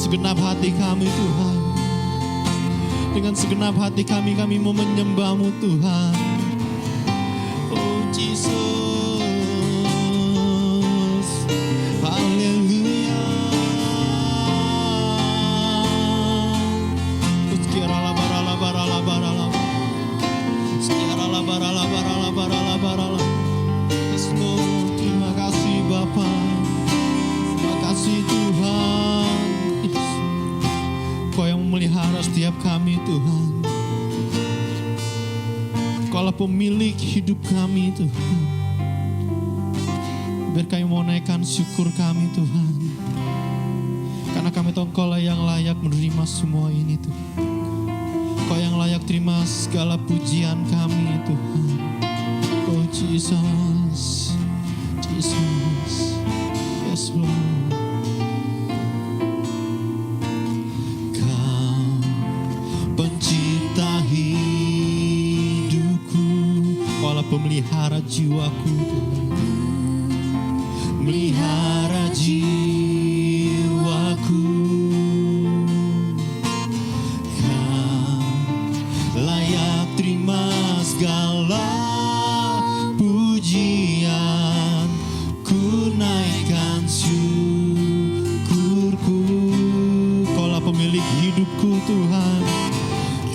segenap hati kami Tuhan. Dengan segenap hati kami mau menyembah-Mu Tuhan. Oh Jesus, haleluya. Sekiara barala barala barala. Sekiara barala barala barala barala. Yes Lord, terima kasih Bapa. pemilik hidup kami Tuhan. Biar kami mau naikkan syukur kami Tuhan. Karena kami tahu Engkau lah yang layak menerima semua ini Tuhan. Engkau yang layak terima segala pujian kami Tuhan. Oh Jesus, Jesus, yes Lord. Kau pencipta hidupku, Kaulah pemelihara jiwaku Tuhan. Melihara jiwaku, Kau layak terima segala pujian, ku naikkan syukurku. Kaulah pemilik hidupku Tuhan,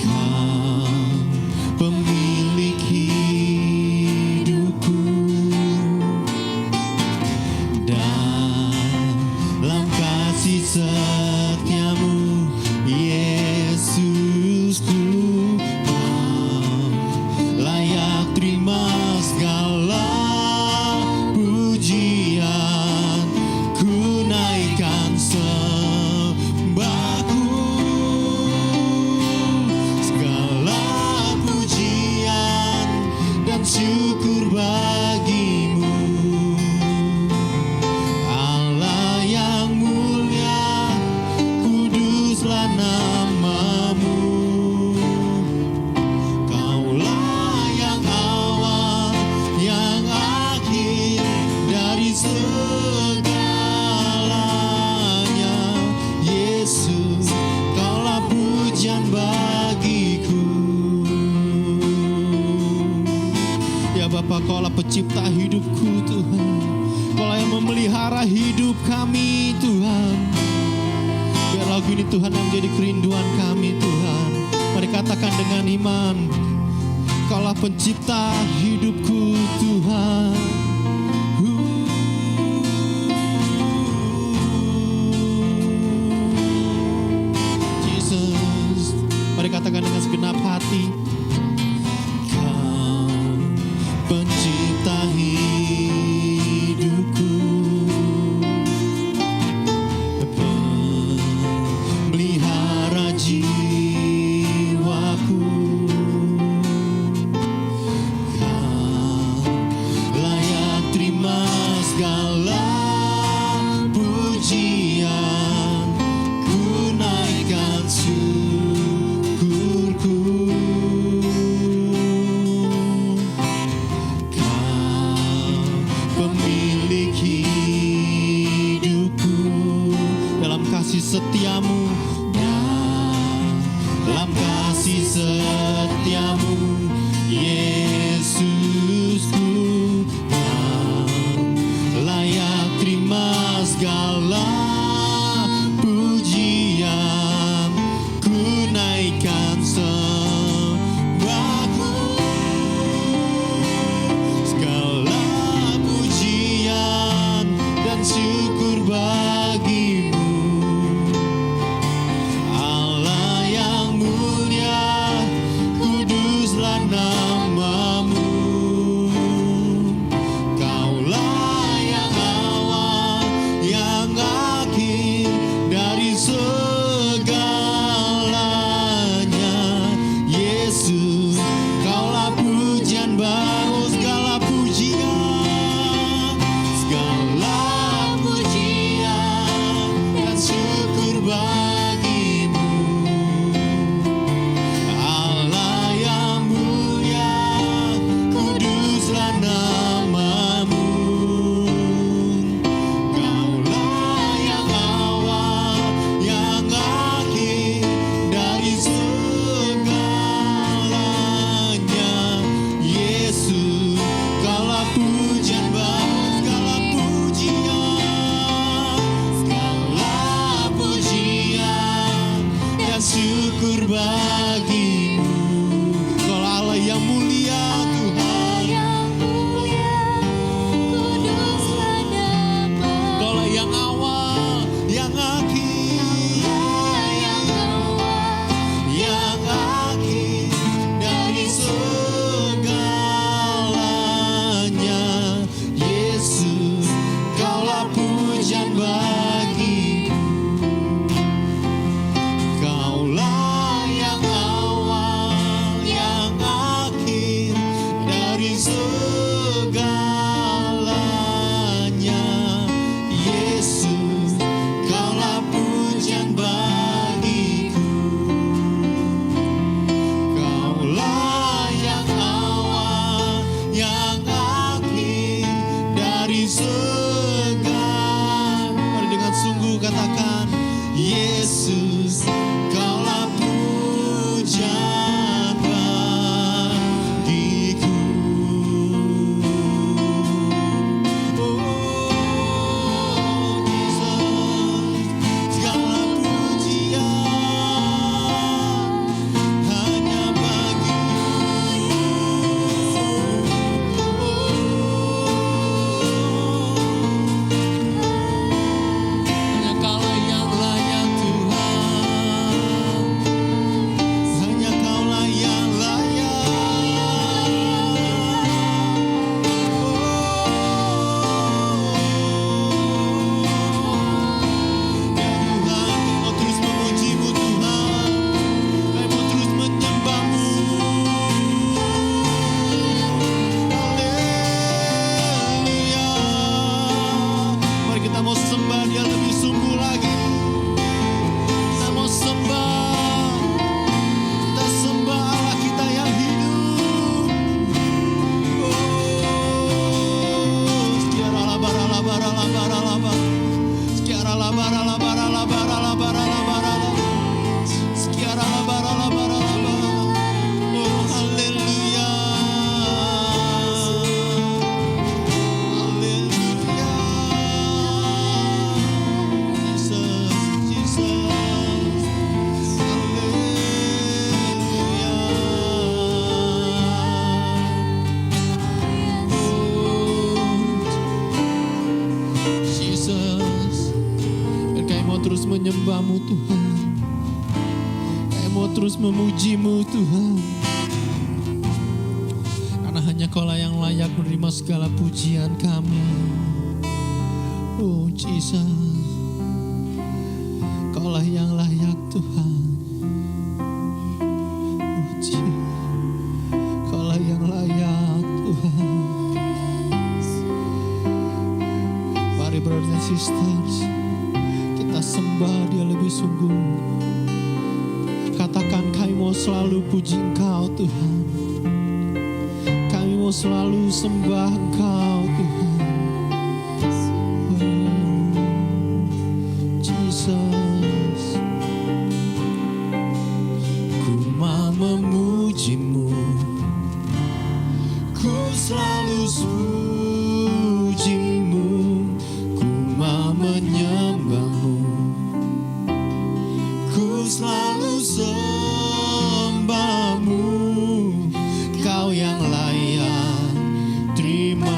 Kau pemilik hidupku. Dalam kasih setiamu Yesusku, Kau layak terima segala pujian, ku naikkan sembahku. Segala pujian dan syukur bagimu, Allah yang mulia, kuduslah namamu. Kaulah yang awal, yang akhir dari segalanya. Yesus, Kaulah pujian bagiku. Ya Bapa, Kaulah pencipta hidupku Tuhan. Kaulah yang memelihara hidup kami Tuhan. Biar lagu ini Tuhan yang menjadi kerinduan kami Tuhan. Mari katakan dengan iman, Kaulah pencipta hidupku Tuhan. Jesus, mari katakan dengan segenap hati, Kau pencipta hidupku, pelihara jiwaku. Kau layak terima segala pujian, ku naikkan syukurku. Kau pemilik hidupku, dalam kasih setiamu, dalam kasih setiamu Yesusku, Kau layak terima segala pujian, ku naikkan sembahku. Segala pujian dan syukur bagimu, segan. Mari dengan sungguh katakan, Yesus, Kaulah pujian bagiku. Oh Yesus, segala pujian hanya bagimu. Hanya Kaulah yang layak Tuhan, hanya Kaulah yang layak. Ya Tuhan, kami mau terus memuji-Mu Tuhan, kami mau terus menyembah-Mu. Haleluya. Mari kita mau sembah Dia lebih sungguh lagi. Kita mau sembah, kita sembah Allah kita yang hidup. Oh, sekiara labara labara labara labara, sekiara labara labara labara labara labara, sekiara labara labara labara. Oh haleluya, haleluya. Jesus, Jesus, haleluya. Oh Jesus, dan kami mau terus menyembah-Mu Tuhan, kami mau terus memuji-Mu Tuhan, karena hanya Kaulah yang layak menerima segala pujian kami. Oh Jesus, Kaulah yang layak Tuhan. Oh Jesus, Kaulah yang layak Tuhan. Mari brothers and sisters, kita sembah Dia lebih sungguh. Katakan, kami mau selalu puji Engkau Tuhan, kami mau selalu sembah Engkau Tuhan. Oh Jesus, ku mau memuji-Mu, ku selalu puji-Mu, ku mau menyembah-Mu, ku selalu sembah-Mu. Kau yang layak terima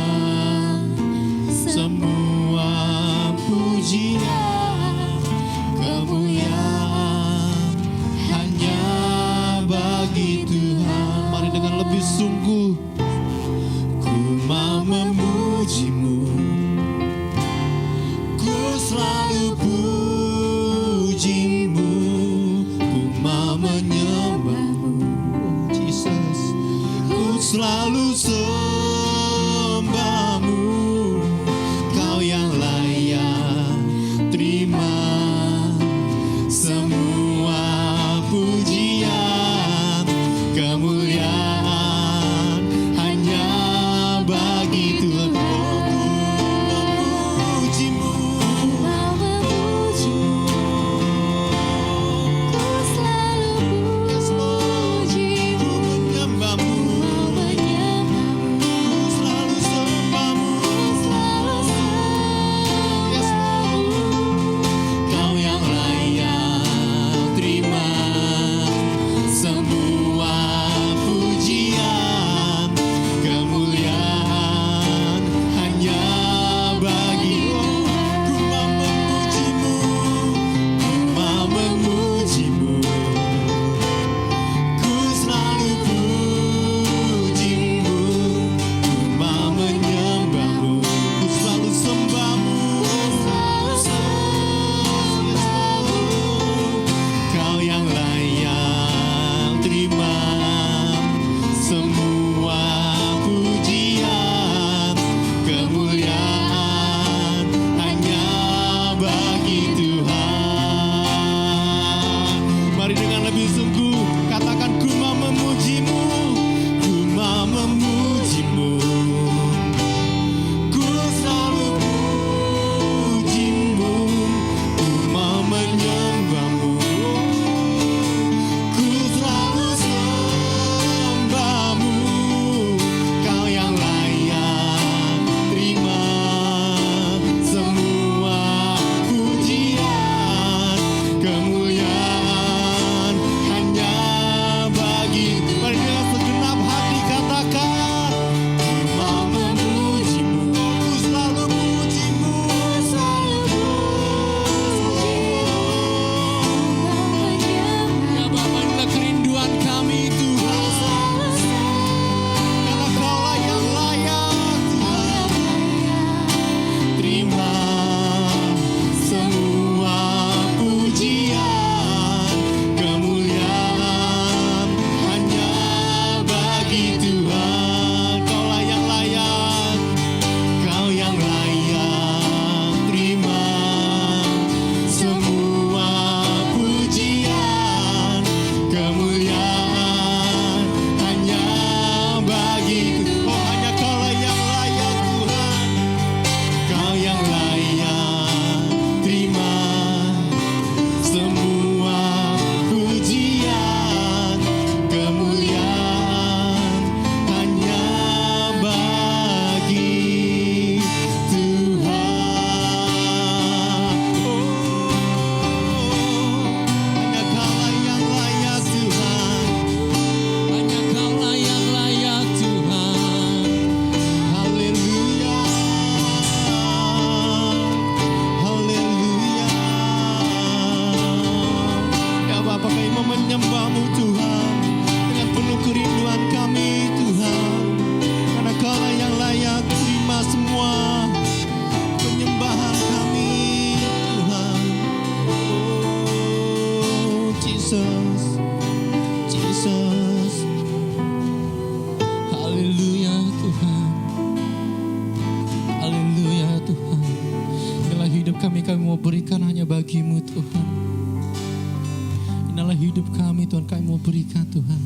Tuhan kami mau berikan Tuhan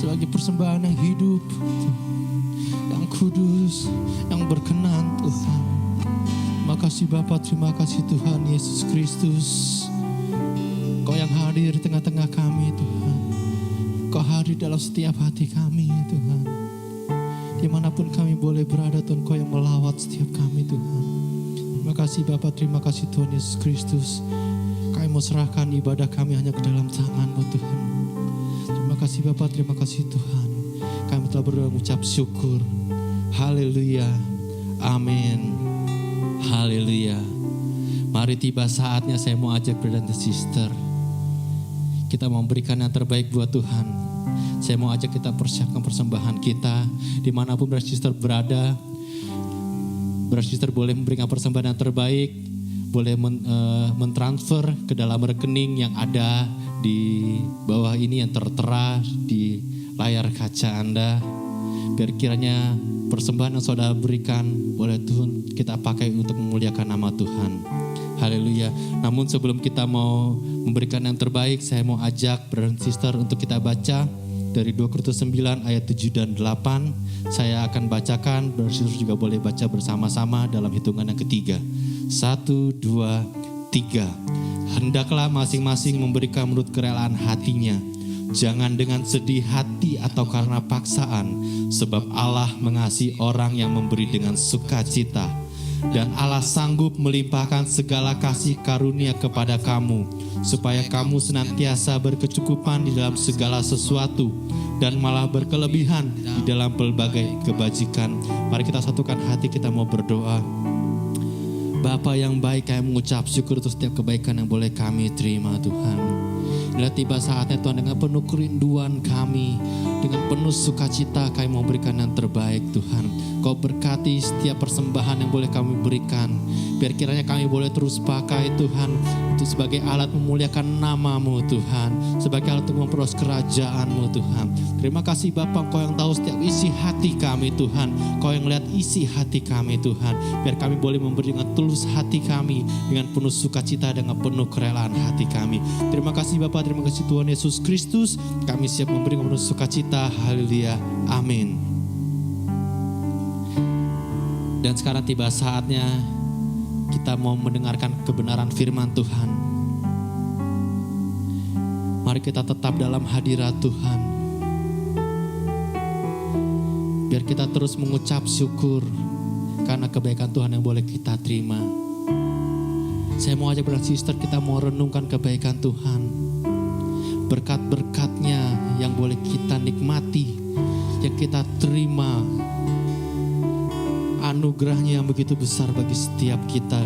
sebagai persembahan yang hidup, yang kudus, yang berkenan Tuhan. Terima kasih Bapa, terima kasih Tuhan Yesus Kristus. Kau yang hadir di tengah-tengah kami Tuhan. Kau hadir dalam setiap hati kami Tuhan. Dimanapun kami boleh berada Tuhan, Kau yang melawat setiap kami Tuhan. Terima kasih Bapa, terima kasih Tuhan Yesus Kristus. Kami mau serahkan ibadah kami hanya ke dalam tangan-Mu Tuhan. Terima kasih Bapa, terima kasih Tuhan. Kami telah berdoa mengucap syukur. Haleluya. Amin. Haleluya. Mari tiba saatnya saya mau ajak brother dan sister. Kita mau memberikan yang terbaik buat Tuhan. Saya mau ajak kita persiapkan persembahan kita. Dimanapun brother sister berada. Brother sister boleh memberikan persembahan yang terbaik. Boleh mentransfer ke dalam rekening yang ada di bawah ini yang tertera di layar kaca Anda. Biar kiranya persembahan yang saudara berikan boleh Tuhan kita pakai untuk memuliakan nama Tuhan. Haleluya. Namun sebelum kita mau memberikan yang terbaik, saya mau ajak brother dan sister untuk kita baca dari 2 Korintus 9 ayat 7 dan 8. Saya akan bacakan, brother sister juga boleh baca bersama-sama dalam hitungan yang ketiga. 1, 2, 3. Hendaklah masing-masing memberikan menurut kerelaan hatinya. Jangan dengan sedih hati atau karena paksaan, sebab Allah mengasihi orang yang memberi dengan sukacita. Dan Allah sanggup melimpahkan segala kasih karunia kepada kamu, supaya kamu senantiasa berkecukupan di dalam segala sesuatu, dan malah berkelebihan di dalam pelbagai kebajikan. Mari kita satukan hati, kita mau berdoa. Bapa yang baik, kami mengucap syukur untuk setiap kebaikan yang boleh kami terima Tuhan. Bila tiba saatnya Tuhan, dengan penuh kerinduan kami, dengan penuh sukacita kami mau berikan yang terbaik Tuhan. Kau berkati setiap persembahan yang boleh kami berikan. Biar kiranya kami boleh terus pakai Tuhan, untuk sebagai alat memuliakan nama-Mu Tuhan, sebagai alat untuk memperluas kerajaan-Mu Tuhan. Terima kasih Bapa, Kau yang tahu setiap isi hati kami Tuhan. Kau yang lihat isi hati kami Tuhan. Biar kami boleh memberi dengan tulus hati kami, dengan penuh sukacita, dengan penuh kerelaan hati kami. Terima kasih Bapa, terima kasih Tuhan Yesus Kristus. Kami siap memberi dengan penuh sukacita. Haleluya. Amin. Dan sekarang tiba saatnya kita mau mendengarkan kebenaran firman Tuhan. Mari kita tetap dalam hadirat Tuhan. Biar kita terus mengucap syukur karena kebaikan Tuhan yang boleh kita terima. Saya mau ajak brother sister, kita mau renungkan kebaikan Tuhan. Berkat-berkatnya yang boleh kita nikmati, yang kita terima. Anugerahnya yang begitu besar bagi setiap kita.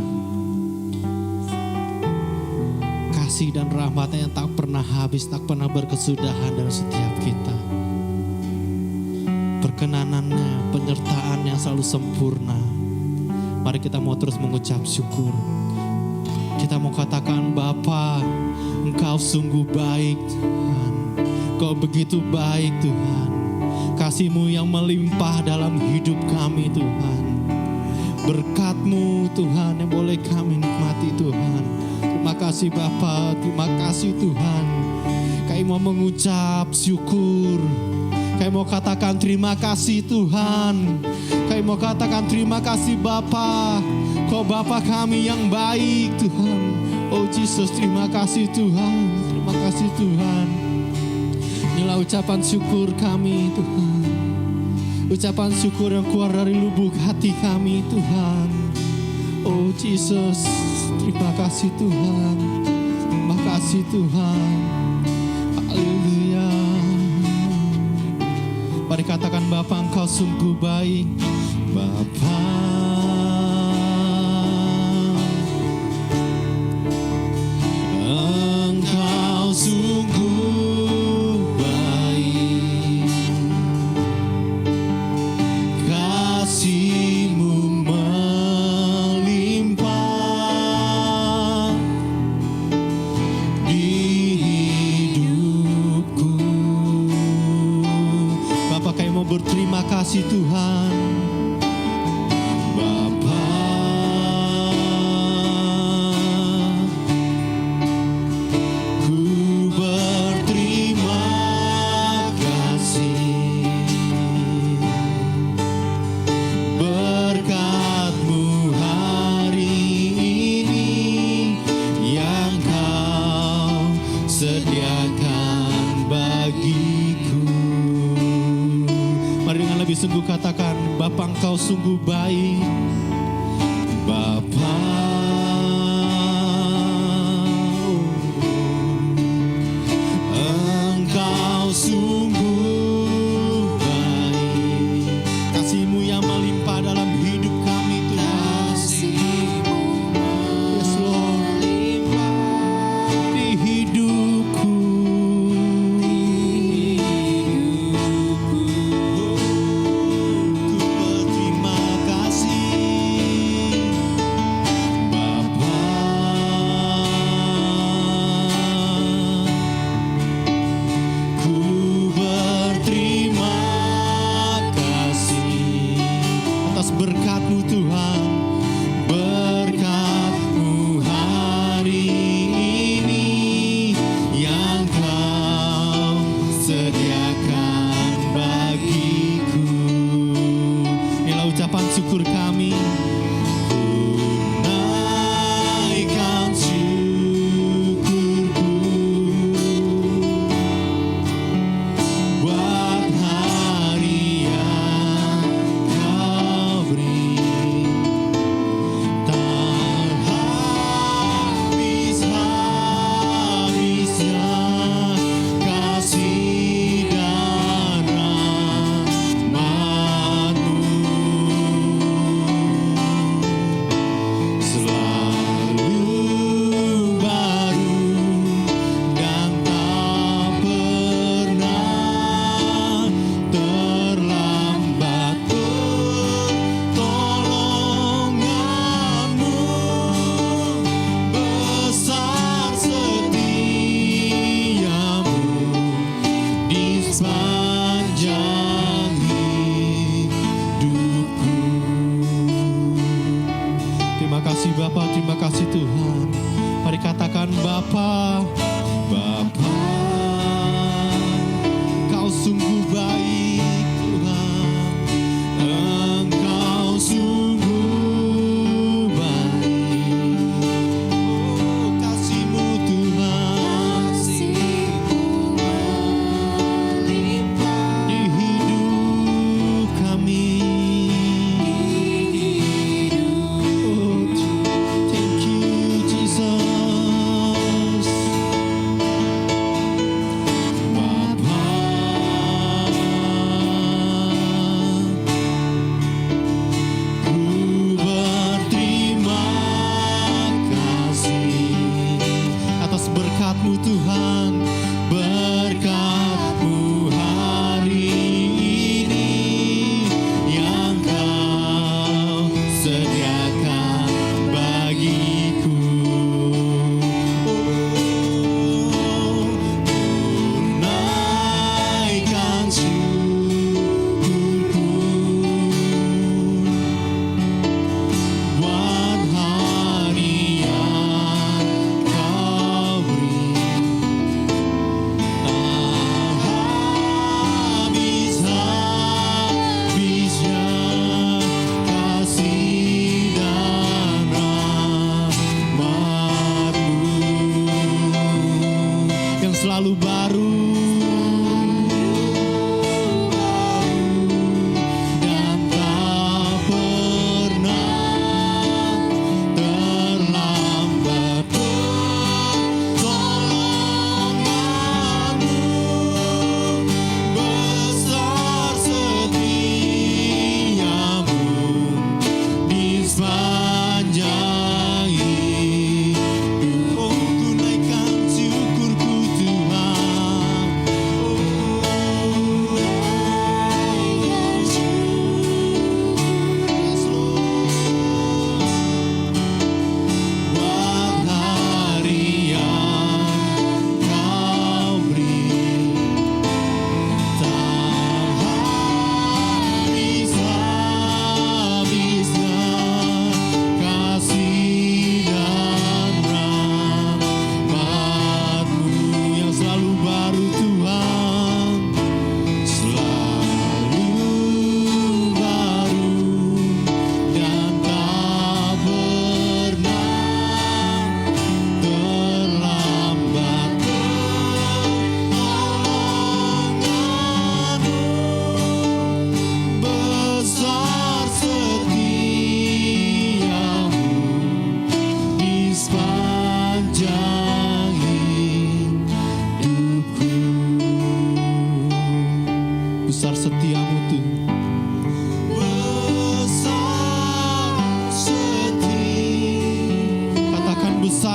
Kasih dan rahmatnya yang tak pernah habis, tak pernah berkesudahan dalam setiap kita. Perkenanannya, penyertaan yang selalu sempurna. Mari kita mau terus mengucap syukur. Kita mau katakan, Bapa, Engkau sungguh baik Tuhan. Kau begitu baik Tuhan. Kasih-Mu yang melimpah dalam hidup kami Tuhan. Berkat-Mu Tuhan yang boleh kami nikmati Tuhan. Terima kasih Bapa, terima kasih Tuhan. Kami mau mengucap syukur. Kami mau katakan terima kasih Tuhan. Kami mau katakan terima kasih Bapa. Kau Bapa kami yang baik Tuhan. Oh Yesus, terima kasih Tuhan. Terima kasih Tuhan. Inilah ucapan syukur kami Tuhan. Ucapan syukur yang keluar dari lubuk hati kami Tuhan. Oh Yesus, terima kasih Tuhan. Terima kasih Tuhan. Haleluya. Mari katakan, Bapa, Engkau sungguh baik. Bapa, Engkau sungguh baik. Kasih-Mu melimpah di hidupku. Bapak, kami mau berterima kasih Tuhan. sungguh baik, Bapa. Engkau sungguh baik, kasih-Mu yang melimpah dalam hidup kami Tuhan. Yes Lord, di hidupku. Ku berterima kasih, Bapa. Ku berterima kasih atas berkat-Mu Tuhan, berkat-Mu hari ini yang Kau sediakan bagiku. Inilah ucapan syukur kami. Ku naikkan syukurku buat hari yang Kau beri. Tak habis-habisnya kasih dan rahmat-Mu, selalu baru dan tak pernah terlambat. Pertolongan-Mu besar, setia-Mu di sepanjang hidupku. Terima kasih Bapa, terima kasih Tuhan. Mari katakan Bapa, Bapa, Kau sungguh baik Tuhan. Engkau sungguh baik. Oh, kasih-Mu Tuhan di hidup kami. Oh, terima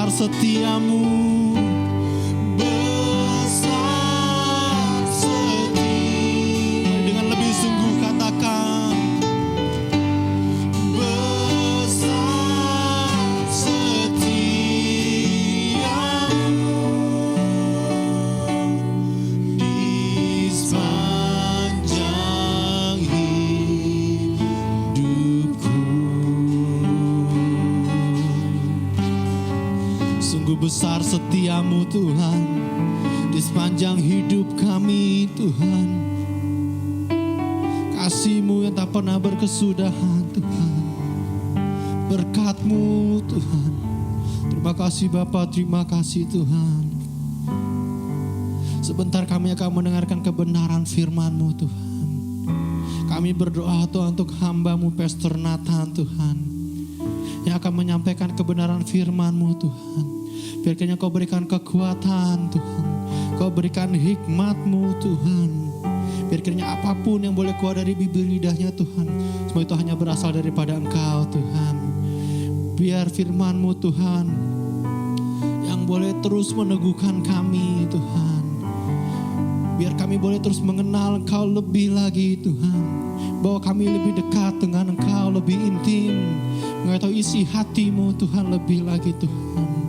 besar setiamu, besar setia. Dengan lebih sungguh katakan, besar setiamu di sepanjang hidupku. Sungguh besar setiamu Tuhan di sepanjang hidup kami Tuhan. Kasih-Mu yang tak pernah berkesudahan Tuhan. Berkat-Mu Tuhan. Terima kasih Bapa, terima kasih Tuhan. Sebentar kami akan mendengarkan kebenaran firman-Mu Tuhan. Kami berdoa Tuhan untuk hamba-Mu Pastor Nathan Tuhan, yang akan menyampaikan kebenaran firman-Mu Tuhan. Biar kiranya Kau berikan kekuatan Tuhan, Kau berikan hikmat-Mu Tuhan. Biar kiranya apapun yang boleh keluar dari bibir lidahnya Tuhan, semua itu hanya berasal daripada Engkau Tuhan. Biar firman-Mu Tuhan yang boleh terus meneguhkan kami Tuhan. Biar kami boleh terus mengenal Engkau lebih lagi Tuhan. Bahwa kami lebih dekat dengan Engkau, lebih intim, mengetahui isi hati-Mu Tuhan lebih lagi Tuhan.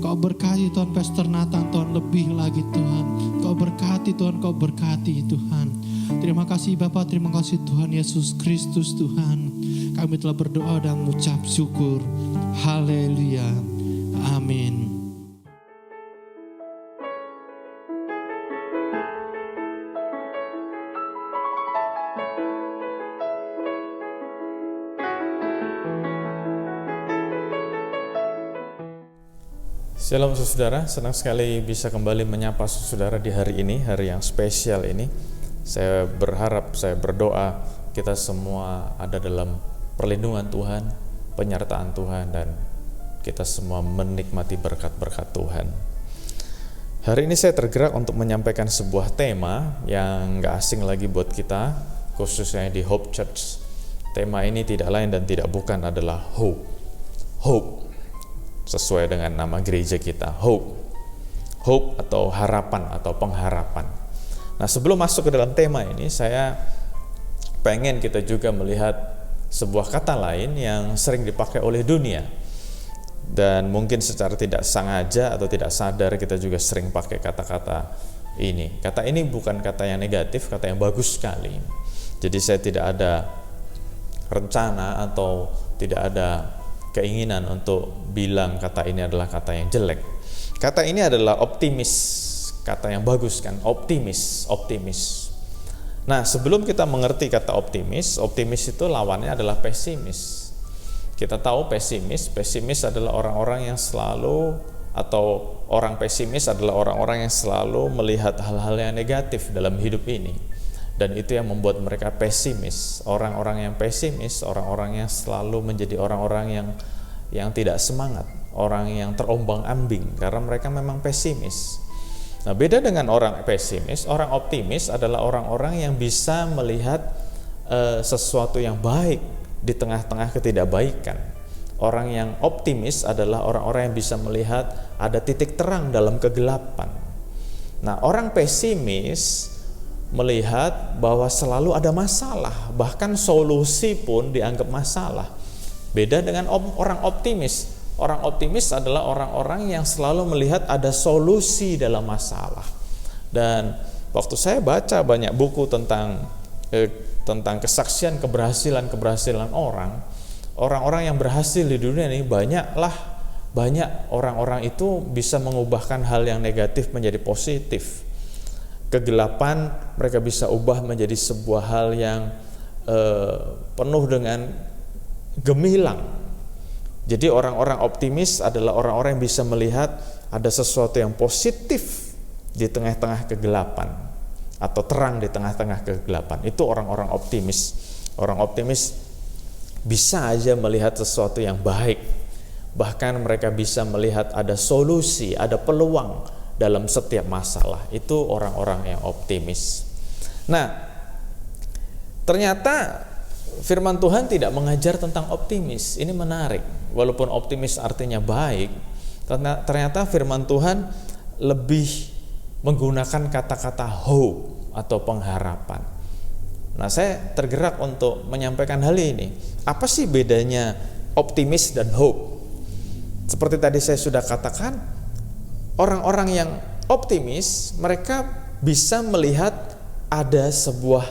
Kau berkati Tuhan Pastor Nathan Tuhan lebih lagi Tuhan. Kau berkati Tuhan, Kau berkati Tuhan. Terima kasih Bapa, terima kasih Tuhan Yesus Kristus Tuhan. Kami telah berdoa dan mengucap syukur. Haleluya. Amin. Shalom saudara, senang sekali bisa kembali menyapa saudara di hari ini, hari yang spesial ini. Saya berharap, saya berdoa kita semua ada dalam perlindungan Tuhan, penyertaan Tuhan, dan kita semua menikmati berkat-berkat Tuhan. Hari ini saya tergerak untuk menyampaikan sebuah tema yang gak asing lagi buat kita, khususnya di Hope Church. Tema ini tidak lain dan tidak bukan adalah hope. Hope. Sesuai dengan nama gereja kita, hope atau harapan atau pengharapan. Nah, sebelum masuk ke dalam tema ini, saya pengen kita juga melihat sebuah kata lain yang sering dipakai oleh dunia, dan mungkin secara tidak sengaja atau tidak sadar kita juga sering pakai kata-kata ini. Kata ini bukan kata yang negatif, kata yang bagus sekali. Jadi saya tidak ada rencana atau tidak ada keinginan untuk bilang kata ini adalah kata yang jelek. Kata ini adalah optimis, kata yang bagus kan, optimis. Nah, sebelum kita mengerti kata optimis itu lawannya adalah pesimis. Kita tahu pesimis adalah orang-orang yang selalu, atau orang pesimis adalah orang-orang yang selalu melihat hal-hal yang negatif dalam hidup ini. Dan itu yang membuat mereka pesimis. Orang-orang yang pesimis, orang-orang yang selalu menjadi orang-orang yang tidak semangat, orang yang terombang-ambing karena mereka memang pesimis. Nah, beda dengan orang pesimis, orang optimis adalah orang-orang yang bisa melihat sesuatu yang baik di tengah-tengah ketidakbaikan. Orang yang optimis adalah orang-orang yang bisa melihat ada titik terang dalam kegelapan. Nah, orang pesimis melihat bahwa selalu ada masalah, bahkan solusi pun dianggap masalah. Beda dengan orang optimis. Orang optimis adalah orang-orang yang selalu melihat ada solusi dalam masalah. Dan waktu saya baca banyak buku tentang kesaksian keberhasilan orang-orang yang berhasil di dunia ini, banyak orang-orang itu bisa mengubahkan hal yang negatif menjadi positif. Kegelapan mereka bisa ubah menjadi sebuah hal yang penuh dengan gemilang. Jadi orang-orang optimis adalah orang-orang yang bisa melihat ada sesuatu yang positif di tengah-tengah kegelapan, atau terang di tengah-tengah kegelapan. Itu orang-orang optimis. Orang optimis bisa aja melihat sesuatu yang baik. Bahkan mereka bisa melihat ada solusi, ada peluang dalam setiap masalah. Itu orang-orang yang optimis. Nah, ternyata firman Tuhan tidak mengajar tentang optimis. Ini menarik. Walaupun optimis artinya baik, Ternyata firman Tuhan lebih menggunakan kata-kata hope atau pengharapan. Nah, saya tergerak untuk menyampaikan hal ini. Apa sih bedanya optimis dan hope? Seperti tadi saya sudah katakan, orang-orang yang optimis, mereka bisa melihat ada sebuah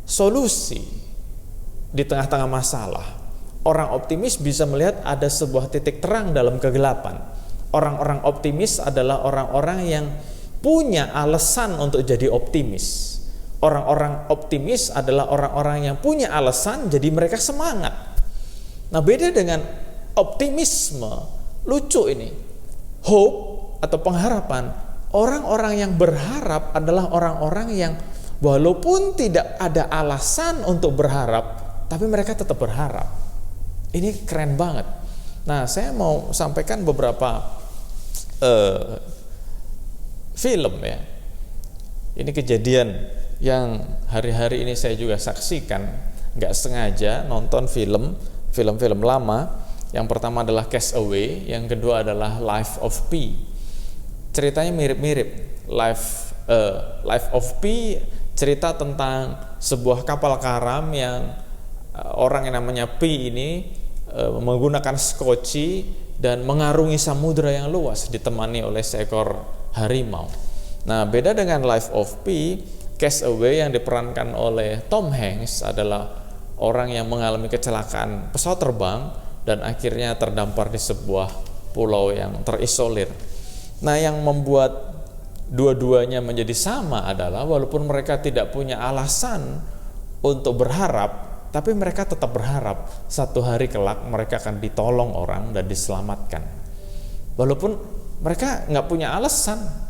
solusi di tengah-tengah masalah. Orang optimis bisa melihat ada sebuah titik terang dalam kegelapan. Orang-orang optimis adalah orang-orang yang punya alasan untuk jadi optimis. Orang-orang optimis adalah orang-orang yang punya alasan, jadi mereka semangat. Nah, beda dengan optimisme, lucu ini. Hope atau pengharapan, orang-orang yang berharap adalah orang-orang yang walaupun tidak ada alasan untuk berharap, tapi mereka tetap berharap. Ini keren banget. Nah, saya mau sampaikan beberapa film ya. Ini kejadian yang hari-hari ini saya juga saksikan, nggak sengaja nonton film-film lama. Yang pertama adalah Castaway, yang kedua adalah Life of Pi. Ceritanya mirip-mirip. Life of Pi cerita tentang sebuah kapal karam yang orang yang namanya Pi ini menggunakan skoci dan mengarungi samudra yang luas ditemani oleh seekor harimau. Nah, beda dengan Life of Pi, Castaway yang diperankan oleh Tom Hanks adalah orang yang mengalami kecelakaan pesawat terbang dan akhirnya terdampar di sebuah pulau yang terisolir. Nah, yang membuat dua-duanya menjadi sama adalah walaupun mereka tidak punya alasan untuk berharap, tapi mereka tetap berharap satu hari kelak mereka akan ditolong orang dan diselamatkan. Walaupun mereka nggak punya alasan.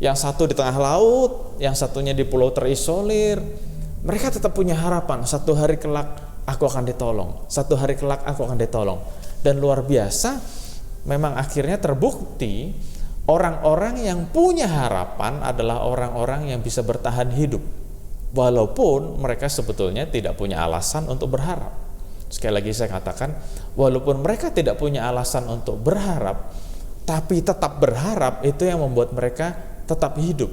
Yang satu di tengah laut, yang satunya di pulau terisolir, mereka tetap punya harapan, satu hari kelak aku akan ditolong, satu hari kelak aku akan ditolong. Dan luar biasa, memang akhirnya terbukti orang-orang yang punya harapan adalah orang-orang yang bisa bertahan hidup, walaupun mereka sebetulnya tidak punya alasan untuk berharap. Sekali lagi saya katakan, walaupun mereka tidak punya alasan untuk berharap, tapi tetap berharap, itu yang membuat mereka tetap hidup.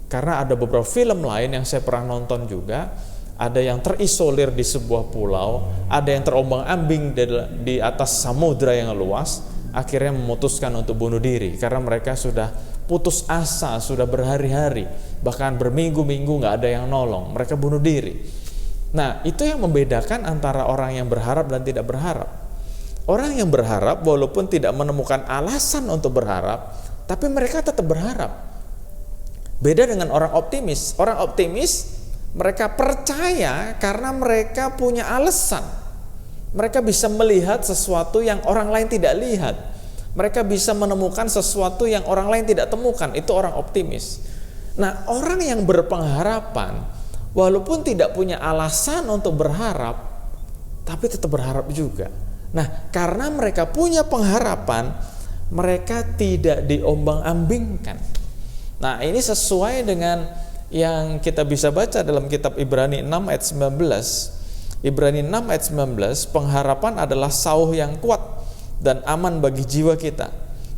Karena ada beberapa film lain yang saya pernah nonton juga, ada yang terisolir di sebuah pulau, ada yang terombang-ambing di atas samudra yang luas, akhirnya memutuskan untuk bunuh diri karena mereka sudah putus asa, sudah berhari-hari, bahkan berminggu-minggu nggak ada yang nolong, mereka bunuh diri. Nah, itu yang membedakan antara orang yang berharap dan tidak berharap. Orang yang berharap walaupun tidak menemukan alasan untuk berharap, tapi mereka tetap berharap. Beda dengan orang optimis. Orang optimis, mereka percaya karena mereka punya alasan. Mereka bisa melihat sesuatu yang orang lain tidak lihat. Mereka bisa menemukan sesuatu yang orang lain tidak temukan. Itu orang optimis. Nah, orang yang berpengharapan, walaupun tidak punya alasan untuk berharap, tapi tetap berharap juga. Nah, karena mereka punya pengharapan, mereka tidak diombang-ambingkan. Nah, ini sesuai dengan yang kita bisa baca dalam kitab Ibrani 6 ayat 19. Ibrani 6 ayat 19, pengharapan adalah sauh yang kuat dan aman bagi jiwa kita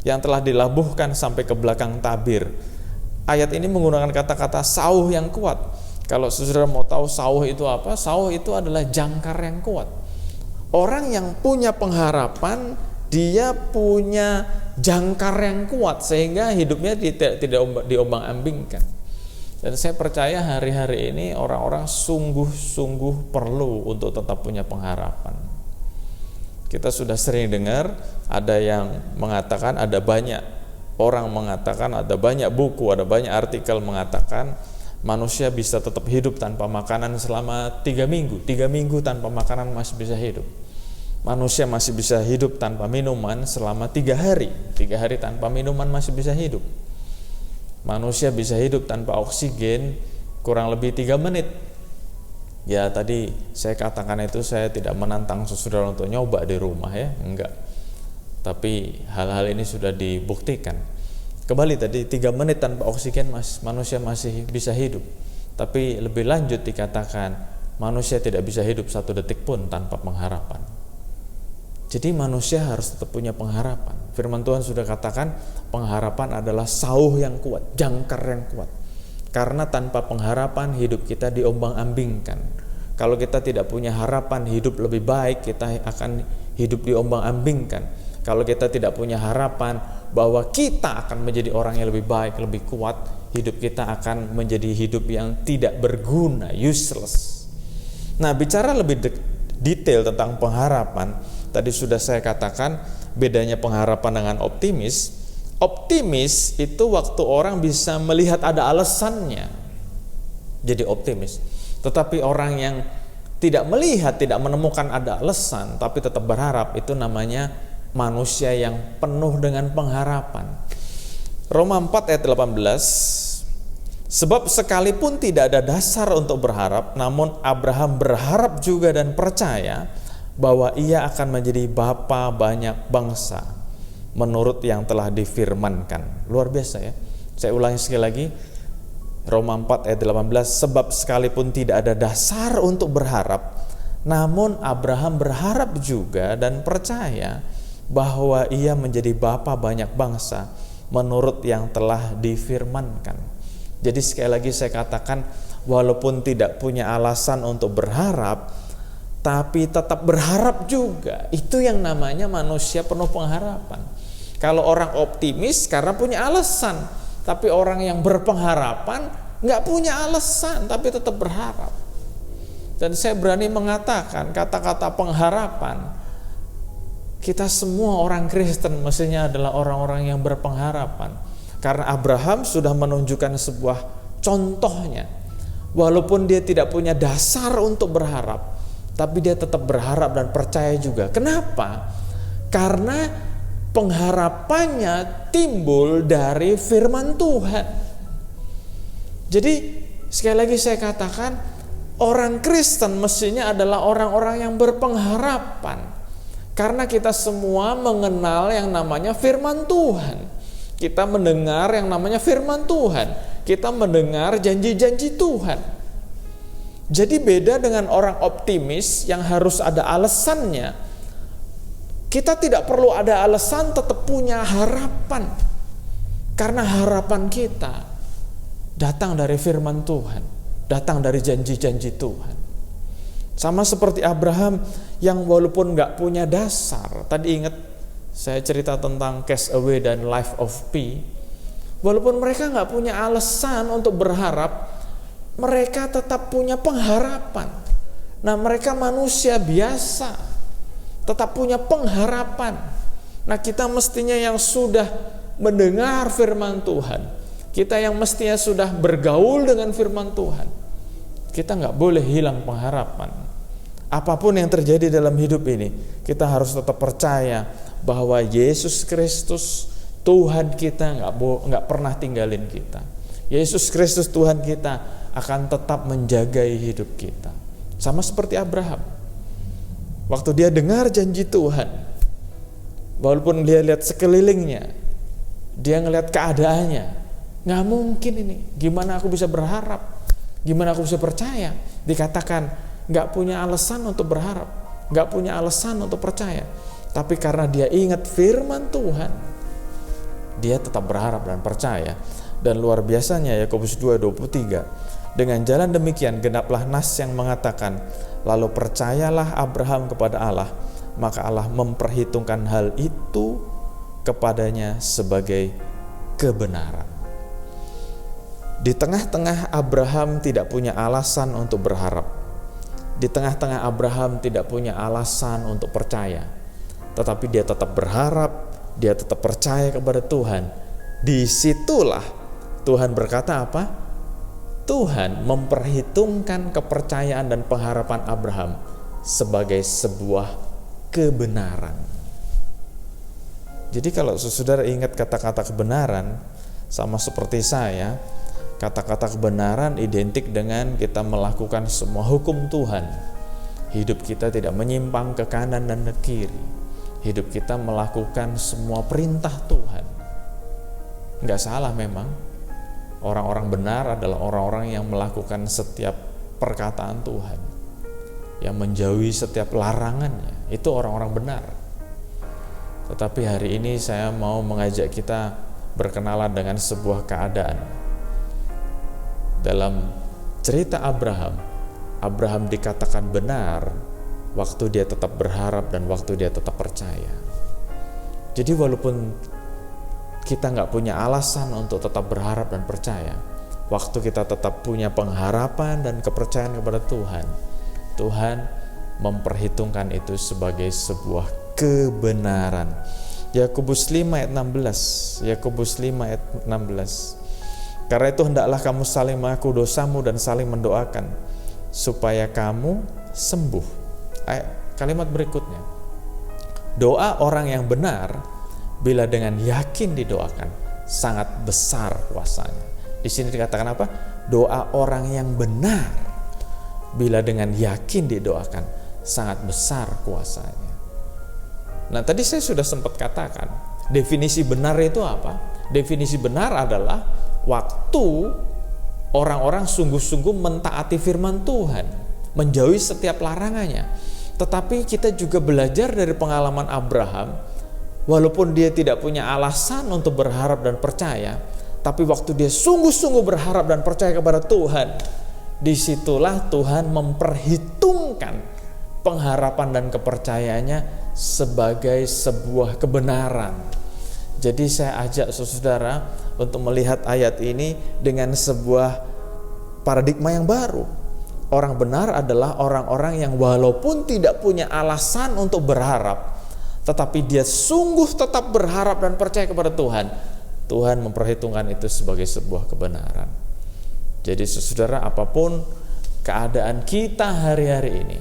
yang telah dilabuhkan sampai ke belakang tabir. Ayat ini menggunakan kata-kata sauh yang kuat. Kalau saudara mau tahu sauh itu apa? Sauh itu adalah jangkar yang kuat. Orang yang punya pengharapan, dia punya jangkar yang kuat sehingga hidupnya tidak diombang-ambingkan. Dan saya percaya hari-hari ini orang-orang sungguh-sungguh perlu untuk tetap punya pengharapan. Kita sudah sering dengar ada yang mengatakan, ada banyak orang mengatakan, ada banyak buku, ada banyak artikel mengatakan manusia bisa tetap hidup tanpa makanan selama 3 minggu. 3 minggu tanpa makanan masih bisa hidup. Manusia masih bisa hidup tanpa minuman selama 3 hari. 3 hari tanpa minuman masih bisa hidup. Manusia bisa hidup tanpa oksigen kurang lebih 3 menit. Ya, tadi saya katakan itu, saya tidak menantang saudara untuk nyoba di rumah ya, enggak. Tapi hal-hal ini sudah dibuktikan. Kembali tadi 3 menit tanpa oksigen manusia masih bisa hidup. Tapi lebih lanjut dikatakan manusia tidak bisa hidup 1 detik pun tanpa pengharapan. Jadi manusia harus tetap punya pengharapan. Firman Tuhan sudah katakan pengharapan adalah sauh yang kuat, jangkar yang kuat. Karena tanpa pengharapan hidup kita diombang-ambingkan. Kalau kita tidak punya harapan hidup lebih baik, kita akan hidup diombang-ambingkan. Kalau kita tidak punya harapan bahwa kita akan menjadi orang yang lebih baik, lebih kuat, hidup kita akan menjadi hidup yang tidak berguna, useless. Nah, bicara lebih detail tentang pengharapan, tadi sudah saya katakan bedanya pengharapan dengan optimis. Optimis itu waktu orang bisa melihat ada alasannya jadi optimis. Tetapi orang yang tidak melihat, tidak menemukan ada alasan tapi tetap berharap, itu namanya manusia yang penuh dengan pengharapan. Roma 4 ayat 18, sebab sekalipun tidak ada dasar untuk berharap, namun Abraham berharap juga dan percaya bahwa ia akan menjadi bapa banyak bangsa menurut yang telah difirmankan. Luar biasa ya. Saya ulangi sekali lagi, Roma 4 ayat 18, sebab sekalipun tidak ada dasar untuk berharap, namun Abraham berharap juga dan percaya bahwa ia menjadi bapa banyak bangsa menurut yang telah difirmankan. Jadi sekali lagi saya katakan, walaupun tidak punya alasan untuk berharap, tapi tetap berharap juga. Itu yang namanya manusia penuh pengharapan. Kalau orang optimis karena punya alasan, tapi orang yang berpengharapan nggak punya alasan tapi tetap berharap. Dan saya berani mengatakan kata-kata pengharapan, kita semua orang Kristen mestinya adalah orang-orang yang berpengharapan. Karena Abraham sudah menunjukkan sebuah contohnya. Walaupun dia tidak punya dasar untuk berharap, tapi dia tetap berharap dan percaya juga. Kenapa? Karena pengharapannya timbul dari firman Tuhan. Jadi sekali lagi saya katakan, orang Kristen mestinya adalah orang-orang yang berpengharapan. Karena kita semua mengenal yang namanya firman Tuhan. Kita mendengar yang namanya firman Tuhan. Kita mendengar janji-janji Tuhan. Jadi beda dengan orang optimis yang harus ada alasannya. Kita tidak perlu ada alasan, tetap punya harapan. Karena harapan kita datang dari firman Tuhan, datang dari janji-janji Tuhan. Sama seperti Abraham yang walaupun gak punya dasar. Tadi ingat saya cerita tentang Cast Away dan Life of Pi. Walaupun mereka gak punya alasan untuk berharap, mereka tetap punya pengharapan. Nah, mereka manusia biasa, tetap punya pengharapan. Nah, kita mestinya yang sudah mendengar firman Tuhan, kita yang mestinya sudah bergaul dengan firman Tuhan, kita nggak boleh hilang pengharapan. Apapun yang terjadi dalam hidup ini, kita harus tetap percaya bahwa Yesus Kristus Tuhan kita nggak pernah tinggalin kita. Yesus Kristus Tuhan kita akan tetap menjaga hidup kita. Sama seperti Abraham. Waktu dia dengar janji Tuhan, walaupun dia lihat sekelilingnya, dia ngelihat keadaannya, nggak mungkin ini. Gimana aku bisa berharap? Gimana aku bisa percaya? Dikatakan nggak punya alasan untuk berharap, nggak punya alasan untuk percaya. Tapi karena dia ingat firman Tuhan, dia tetap berharap dan percaya. Dan luar biasanya Yakobus 2:23, dengan jalan demikian genaplah nas yang mengatakan, lalu percayalah Abraham kepada Allah, maka Allah memperhitungkan hal itu kepadanya sebagai kebenaran. Di tengah-tengah Abraham tidak punya alasan untuk berharap. Di tengah-tengah Abraham tidak punya alasan untuk percaya. Tetapi dia tetap berharap, dia tetap percaya kepada Tuhan. Disitulah Tuhan berkata apa? Tuhan memperhitungkan kepercayaan dan pengharapan Abraham sebagai sebuah kebenaran. Jadi kalau saudara ingat kata-kata kebenaran, sama seperti saya, kata-kata kebenaran identik dengan kita melakukan semua hukum Tuhan. Hidup kita tidak menyimpang ke kanan dan ke kiri. Hidup kita melakukan semua perintah Tuhan. Enggak salah memang. Orang-orang benar adalah orang-orang yang melakukan setiap perkataan Tuhan, yang menjauhi setiap larangannya. Itu orang-orang benar. Tetapi hari ini saya mau mengajak kita berkenalan dengan sebuah keadaan. Dalam cerita Abraham, Abraham dikatakan benar waktu dia tetap berharap dan waktu dia tetap percaya. Jadi walaupun kita nggak punya alasan untuk tetap berharap dan percaya, waktu kita tetap punya pengharapan dan kepercayaan kepada Tuhan, Tuhan memperhitungkan itu sebagai sebuah kebenaran. Yakobus 5 ayat 16. Yakobus 5 ayat 16. Karena itu hendaklah kamu saling mengaku dosamu dan saling mendoakan supaya kamu sembuh. Kalimat berikutnya, doa orang yang benar bila dengan yakin didoakan sangat besar kuasanya. Di sini dikatakan apa? Doa orang yang benar bila dengan yakin didoakan sangat besar kuasanya. Nah, tadi saya sudah sempat katakan, definisi benar itu apa? Definisi benar adalah waktu orang-orang sungguh-sungguh mentaati firman Tuhan, menjauhi setiap larangannya. Tetapi kita juga belajar dari pengalaman Abraham, walaupun dia tidak punya alasan untuk berharap dan percaya, tapi waktu dia sungguh-sungguh berharap dan percaya kepada Tuhan, disitulah Tuhan memperhitungkan pengharapan dan kepercayaannya sebagai sebuah kebenaran. Jadi saya ajak saudara untuk melihat ayat ini dengan sebuah paradigma yang baru. Orang benar adalah orang-orang yang walaupun tidak punya alasan untuk berharap, tetapi dia sungguh tetap berharap dan percaya kepada Tuhan. Tuhan memperhitungkan itu sebagai sebuah kebenaran. Jadi saudara, apapun keadaan kita hari-hari ini,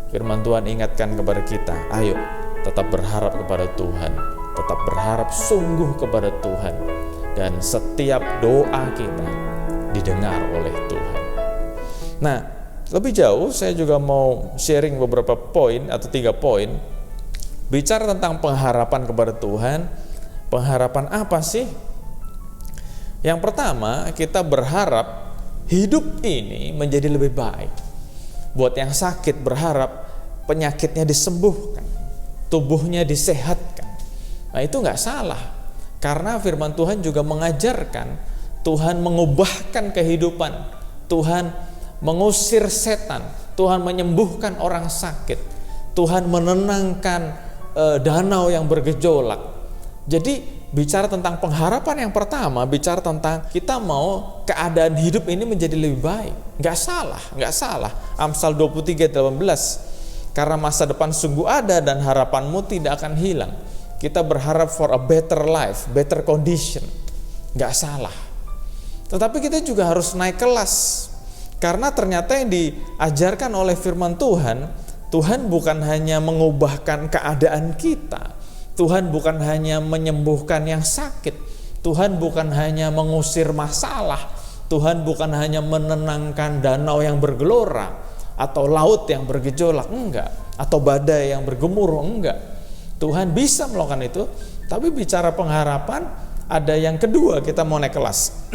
firman Tuhan ingatkan kepada kita, ayo tetap berharap kepada Tuhan, tetap berharap sungguh kepada Tuhan, dan setiap doa kita didengar oleh Tuhan. Nah, lebih jauh saya juga mau sharing beberapa poin atau 3 poin bicara tentang pengharapan kepada Tuhan. Pengharapan apa sih? Yang pertama, kita berharap hidup ini menjadi lebih baik. Buat yang sakit berharap penyakitnya disembuhkan, tubuhnya disehatkan. Nah, itu nggak salah, karena firman Tuhan juga mengajarkan Tuhan mengubahkan kehidupan, Tuhan mengusir setan, Tuhan menyembuhkan orang sakit, Tuhan menenangkan danau yang bergejolak. Jadi bicara tentang pengharapan yang pertama, bicara tentang kita mau keadaan hidup ini menjadi lebih baik. Nggak salah. Amsal 23:18, karena masa depan sungguh ada dan harapanmu tidak akan hilang. Kita berharap for a better life, better condition. Nggak salah. Tetapi kita juga harus naik kelas, karena ternyata yang diajarkan oleh firman Tuhan, Tuhan bukan hanya mengubahkan keadaan kita, Tuhan bukan hanya menyembuhkan yang sakit, Tuhan bukan hanya mengusir masalah, Tuhan bukan hanya menenangkan danau yang bergelora atau laut yang bergejolak, enggak, atau badai yang bergemuruh, enggak. Tuhan bisa melakukan itu, tapi bicara pengharapan ada yang kedua, kita mau naik kelas.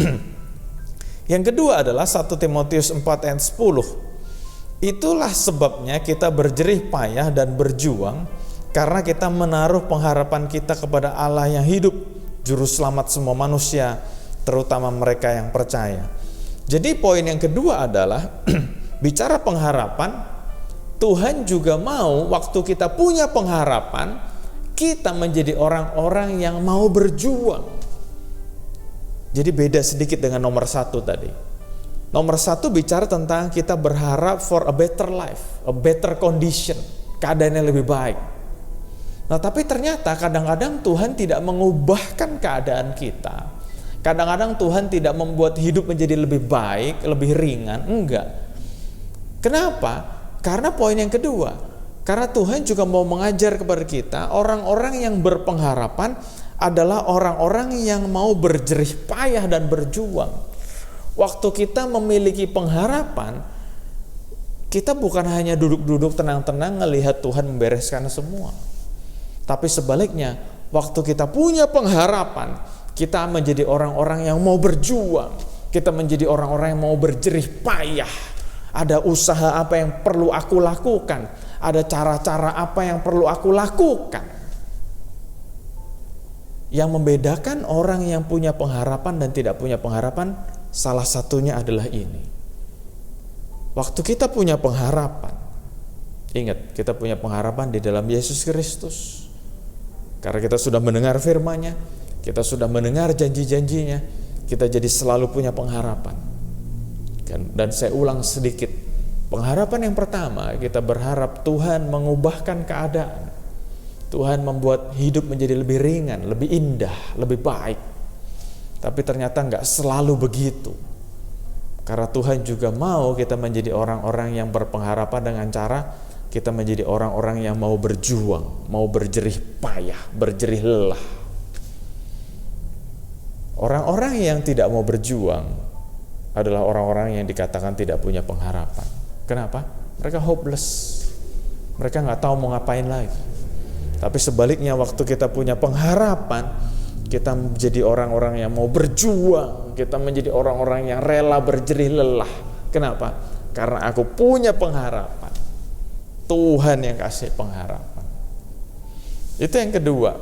Yang kedua adalah 1 Timotius 4 ayat 10. Itulah sebabnya kita berjerih payah dan berjuang, karena kita menaruh pengharapan kita kepada Allah yang hidup, juru selamat semua manusia, terutama mereka yang percaya. Jadi poin yang kedua adalah bicara pengharapan, Tuhan juga mau waktu kita punya pengharapan, kita menjadi orang-orang yang mau berjuang. Jadi beda sedikit dengan nomor 1 tadi. Nomor 1 bicara tentang kita berharap for a better life, a better condition, keadaan yang lebih baik. Nah, tapi ternyata kadang-kadang Tuhan tidak mengubahkan keadaan kita. Kadang-kadang Tuhan tidak membuat hidup menjadi lebih baik, lebih ringan, enggak. Kenapa? Karena poin yang kedua, karena Tuhan juga mau mengajar kepada kita, orang-orang yang berpengharapan adalah orang-orang yang mau berjerih payah dan berjuang. Waktu kita memiliki pengharapan, kita bukan hanya duduk-duduk tenang-tenang ngelihat Tuhan membereskan semua. Tapi sebaliknya, waktu kita punya pengharapan, kita menjadi orang-orang yang mau berjuang. Kita menjadi orang-orang yang mau berjerih payah. Ada usaha apa yang perlu aku lakukan, ada cara-cara apa yang perlu aku lakukan. Yang membedakan orang yang punya pengharapan dan tidak punya pengharapan, salah satunya adalah ini. Waktu kita punya pengharapan, ingat, kita punya pengharapan di dalam Yesus Kristus. Karena kita sudah mendengar firman-Nya, kita sudah mendengar janji-janjinya, kita jadi selalu punya pengharapan. Dan saya ulang sedikit, pengharapan yang pertama, kita berharap Tuhan mengubahkan keadaan. Tuhan membuat hidup menjadi lebih ringan, lebih indah, lebih baik. Tapi ternyata enggak selalu begitu. Karena Tuhan juga mau kita menjadi orang-orang yang berpengharapan dengan cara kita menjadi orang-orang yang mau berjuang, mau berjerih payah, berjerih lelah. Orang-orang yang tidak mau berjuang adalah orang-orang yang dikatakan tidak punya pengharapan. Kenapa? Mereka hopeless. Mereka nggak tahu mau ngapain lagi. Tapi sebaliknya, waktu kita punya pengharapan, kita menjadi orang-orang yang mau berjuang, kita menjadi orang-orang yang rela berjerih lelah. Kenapa? Karena aku punya pengharapan. Tuhan yang kasih pengharapan. Itu yang kedua.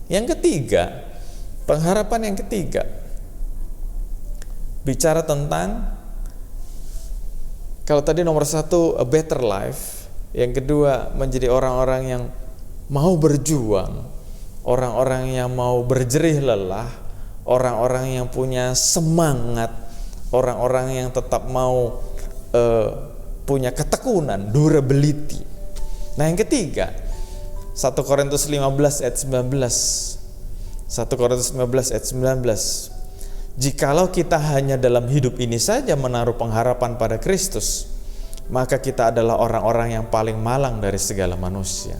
Yang ketiga, pengharapan yang ketiga, bicara tentang, kalau tadi nomor satu, a better life. Yang kedua, menjadi orang-orang yang mau berjuang, orang-orang yang mau berjerih lelah, orang-orang yang punya semangat, orang-orang yang tetap mau punya ketekunan, durability. Nah, yang ketiga, 1 Korintus 15 ayat 19. 1 Korintus 15 ayat 19. Jikalau kita hanya dalam hidup ini saja menaruh pengharapan pada Kristus, maka kita adalah orang-orang yang paling malang dari segala manusia.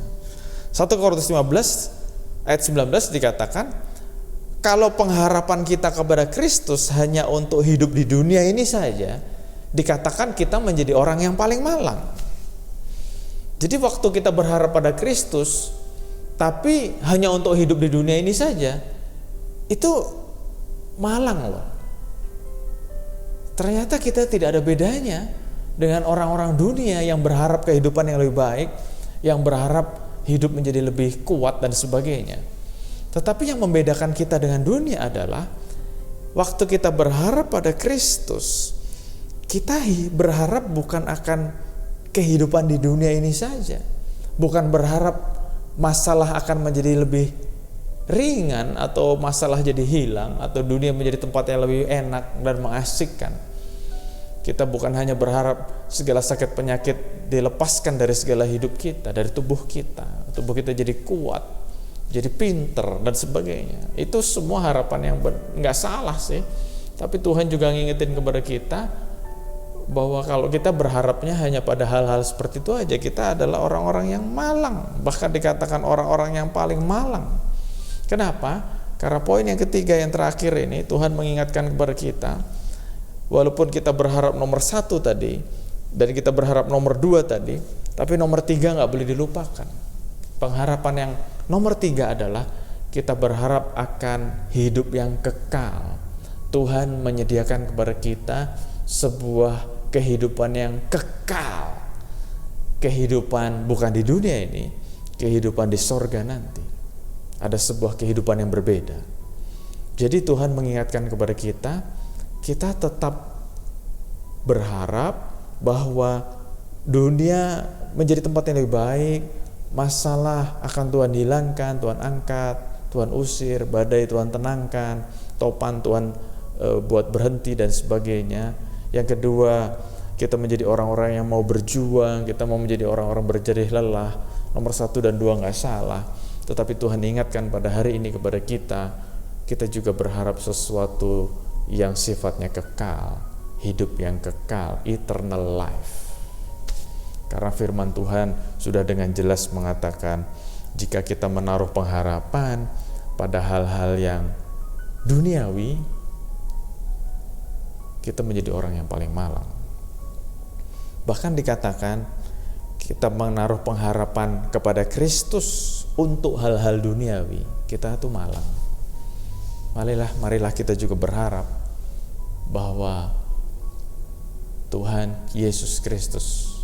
1 Korintus 15 ayat 19 dikatakan, kalau pengharapan kita kepada Kristus hanya untuk hidup di dunia ini saja, dikatakan kita menjadi orang yang paling malang. Jadi waktu kita berharap pada Kristus, tapi hanya untuk hidup di dunia ini saja, itu malang loh. Ternyata kita tidak ada bedanya dengan orang-orang dunia yang berharap kehidupan yang lebih baik, yang berharap hidup menjadi lebih kuat dan sebagainya. Tetapi yang membedakan kita dengan dunia adalah waktu kita berharap pada Kristus, kita berharap bukan akan kehidupan di dunia ini saja, bukan berharap masalah akan menjadi lebih ringan atau masalah jadi hilang atau dunia menjadi tempat yang lebih enak dan mengasihkan. Kita bukan hanya berharap segala sakit penyakit dilepaskan dari segala hidup kita, dari tubuh kita jadi kuat, jadi pinter dan sebagainya. Itu semua harapan yang nggak salah sih. Tapi Tuhan juga ngingetin kepada kita bahwa kalau kita berharapnya hanya pada hal-hal seperti itu aja, kita adalah orang-orang yang malang, bahkan dikatakan orang-orang yang paling malang. Kenapa? Karena poin yang ketiga, yang terakhir ini, Tuhan mengingatkan kepada kita, walaupun kita berharap nomor 1 tadi, dan kita berharap nomor 2 tadi, tapi nomor 3 gak boleh dilupakan. Pengharapan yang nomor 3 adalah kita berharap akan hidup yang kekal. Tuhan menyediakan kepada kita sebuah kehidupan yang kekal. Kehidupan bukan di dunia ini, kehidupan di sorga nanti. Ada sebuah kehidupan yang berbeda. Jadi Tuhan mengingatkan kepada kita, kita tetap berharap bahwa dunia menjadi tempat yang lebih baik, masalah akan Tuhan hilangkan, Tuhan angkat, Tuhan usir, badai Tuhan tenangkan, topan Tuhan buat berhenti dan sebagainya. Yang kedua, kita menjadi orang-orang yang mau berjuang, kita mau menjadi orang-orang berjerih lelah. Nomor 1 dan 2 gak salah, tetapi Tuhan ingatkan pada hari ini kepada kita juga berharap sesuatu yang sifatnya kekal, hidup yang kekal, eternal life. Karena firman Tuhan sudah dengan jelas mengatakan, jika kita menaruh pengharapan pada hal-hal yang duniawi, kita menjadi orang yang paling malang. Bahkan dikatakan, kita menaruh pengharapan kepada Kristus untuk hal-hal duniawi, kita tuh malang. Marilah kita juga berharap bahwa Tuhan Yesus Kristus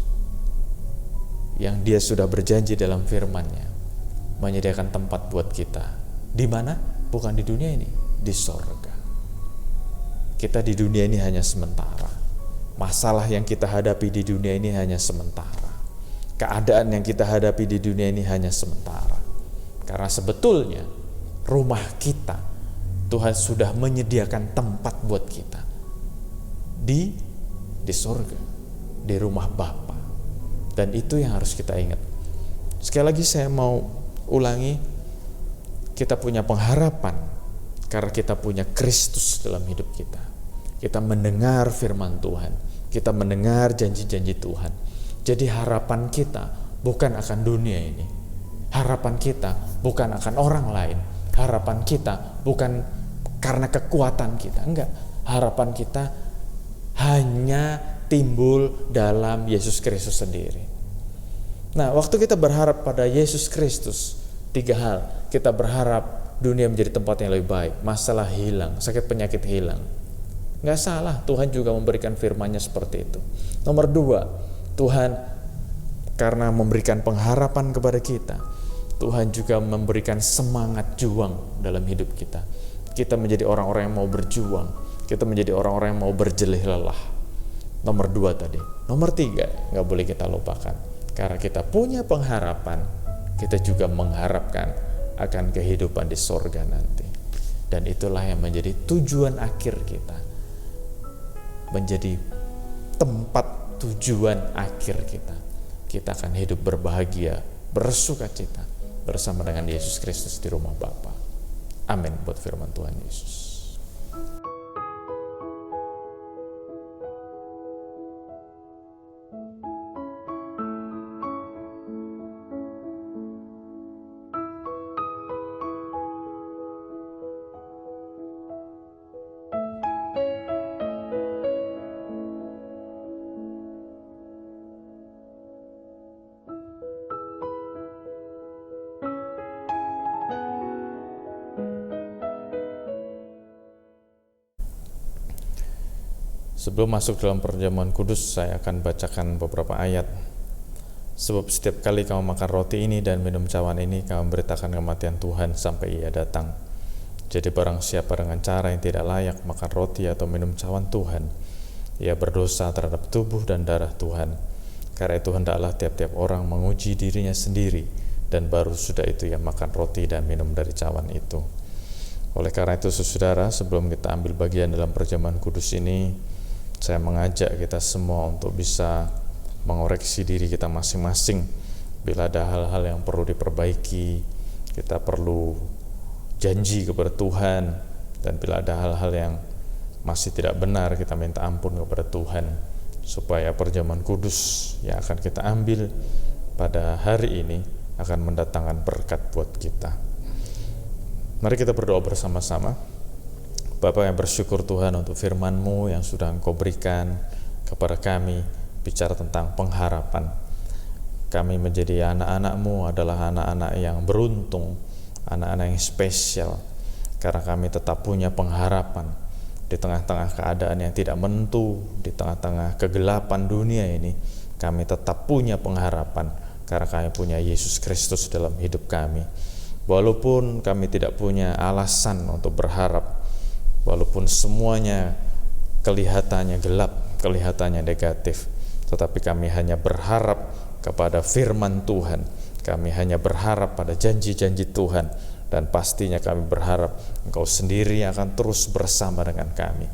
yang Dia sudah berjanji dalam firman-Nya menyediakan tempat buat kita Di mana? Bukan di dunia ini, di sorga. Kita di dunia ini hanya sementara. Masalah yang kita hadapi di dunia ini hanya sementara. Keadaan yang kita hadapi di dunia ini hanya sementara. Karena sebetulnya rumah kita, Tuhan sudah menyediakan tempat buat kita di sorga, di rumah Bapa. Dan itu yang harus kita ingat. Sekali lagi saya mau ulangi, kita punya pengharapan karena kita punya Kristus dalam hidup kita. Kita mendengar firman Tuhan, kita mendengar janji-janji Tuhan. Jadi harapan kita bukan akan dunia ini. Harapan kita bukan akan orang lain. Harapan kita bukan karena kekuatan kita, enggak. Harapan kita hanya timbul dalam Yesus Kristus sendiri. Nah, waktu kita berharap pada Yesus Kristus, 3 hal. Kita berharap dunia menjadi tempat yang lebih baik, masalah hilang, sakit penyakit hilang. Nggak salah, Tuhan juga memberikan firman-Nya seperti itu. Nomor 2, Tuhan karena memberikan pengharapan kepada kita, Tuhan juga memberikan semangat juang dalam hidup kita. Kita menjadi orang-orang yang mau berjuang, kita menjadi orang-orang yang mau berjelih lelah. Nomor 2 tadi. Nomor 3, nggak boleh kita lupakan. Karena kita punya pengharapan, kita juga mengharapkan akan kehidupan di sorga nanti. Dan itulah yang menjadi tujuan akhir kita. Menjadi tempat tujuan akhir kita. Kita akan hidup berbahagia, bersukacita bersama dengan Yesus Kristus di rumah Bapa. Amin buat firman Tuhan Yesus. Sebelum masuk dalam perjamuan kudus, saya akan bacakan beberapa ayat. Sebab setiap kali kamu makan roti ini dan minum cawan ini, kamu memberitakan kematian Tuhan sampai Ia datang. Jadi barang siapa dengan cara yang tidak layak makan roti atau minum cawan Tuhan, ia berdosa terhadap tubuh dan darah Tuhan. Karena itu hendaklah tiap-tiap orang menguji dirinya sendiri, dan baru sudah itu ia makan roti dan minum dari cawan itu. Oleh karena itu, saudara, sebelum kita ambil bagian dalam perjamuan kudus ini, saya mengajak kita semua untuk bisa mengoreksi diri kita masing-masing. Bila ada hal-hal yang perlu diperbaiki, kita perlu janji kepada Tuhan. Dan bila ada hal-hal yang masih tidak benar, kita minta ampun kepada Tuhan, supaya perjamuan kudus yang akan kita ambil pada hari ini akan mendatangkan berkat buat kita. Mari kita berdoa bersama-sama. Bapa yang bersyukur Tuhan untuk firman-Mu yang sudah Engkau berikan kepada kami, bicara tentang pengharapan. Kami menjadi anak-anak-Mu adalah anak-anak yang beruntung, anak-anak yang spesial, karena kami tetap punya pengharapan di tengah-tengah keadaan yang tidak menentu, di tengah-tengah kegelapan dunia ini. Kami tetap punya pengharapan karena kami punya Yesus Kristus dalam hidup kami. Walaupun kami tidak punya alasan untuk berharap, walaupun semuanya kelihatannya gelap, kelihatannya negatif, tetapi kami hanya berharap kepada firman Tuhan. Kami hanya berharap pada janji-janji Tuhan, dan pastinya kami berharap Engkau sendiri akan terus bersama dengan kami.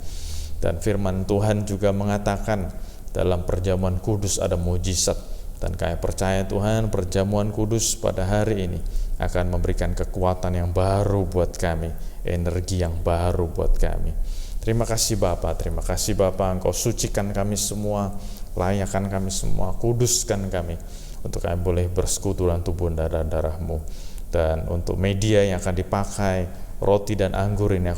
Dan firman Tuhan juga mengatakan dalam perjamuan kudus ada mujizat, dan kami percaya Tuhan perjamuan kudus pada hari ini akan memberikan kekuatan yang baru buat kami, energi yang baru buat kami. Terima kasih Bapa, terima kasih Bapa, Engkau sucikan kami semua, layakkan kami semua, kuduskan kami, untuk kami boleh bersekutu dalam tubuh dan darah-Mu. Dan untuk media yang akan dipakai, roti dan anggur ini,